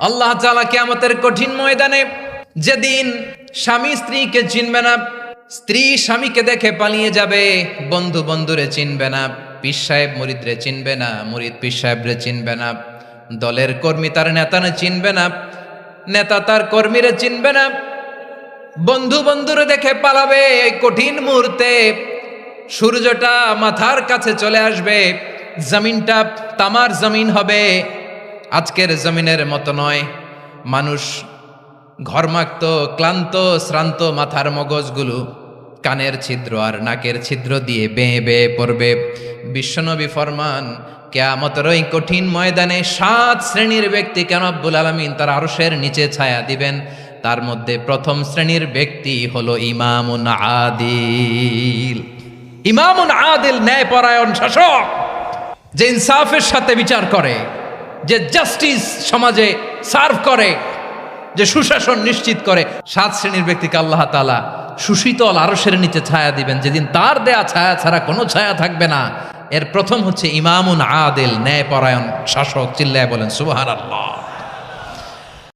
আল্লাহ তাআলা কিয়ামতের কঠিন ময়দানে যেদিন স্বামী স্ত্রীকে চিনবে না, স্ত্রী স্বামীকে দেখে পালিয়ে যাবে, বন্ধু বন্ধুরে চিনবে না, পীর সাহেব মুরিদরে চিনবে না, মুরিদ পীর সাহেবরে চিনবে না, দলের কর্মী তার নেতারে চিনবে না, নেতা তার কর্মীরে চিনবে না, বন্ধু বন্ধুরে দেখে পালাবে। এই কঠিন মুহূর্তে সূর্যটা মাথার কাছে চলে আসবে, জমিনটা তামার জমিন হবে, আজকের জমিনের মতো নয়। মানুষ ঘর্মাক্ত, ক্লান্ত, শ্রান্ত মাথার মগজগুলো কানের ছিদ্র আর নাকের ছিদ্র দিয়ে বেয়ে বেয়ে পড়বে। বিশ্বনবী ফরমান, কিয়ামতের ওই কঠিন ময়দানে 7 শ্রেণীর ব্যক্তিকে রব্বুল আলামিন তার আরশের নিচে ছায়া দিবেন। তার মধ্যে প্রথম শ্রেণীর ব্যক্তি হলো ইমামুন আদিল। ইমামুন আদিল, ন্যায়পরায়ণ শাসক, যে ইনসাফের সাথে বিচার করে, যে জাস্টিস সমাজে সার্ভ করে, যে সুশাসন নিশ্চিত করে। 7 শ্রেণীর ব্যক্তিকে আল্লাহ তাআলা সুশীতল আরশের নিচে ছায়া দিবেন, যেদিন তার দেয়া ছায়া ছাড়া কোনো ছায়া থাকবে না। এর প্রথম হচ্ছে ইমামুন আদিল, ন্যায়পরায়ণ শাসক। চিল্লায় বলেন সুবহানাল্লাহ।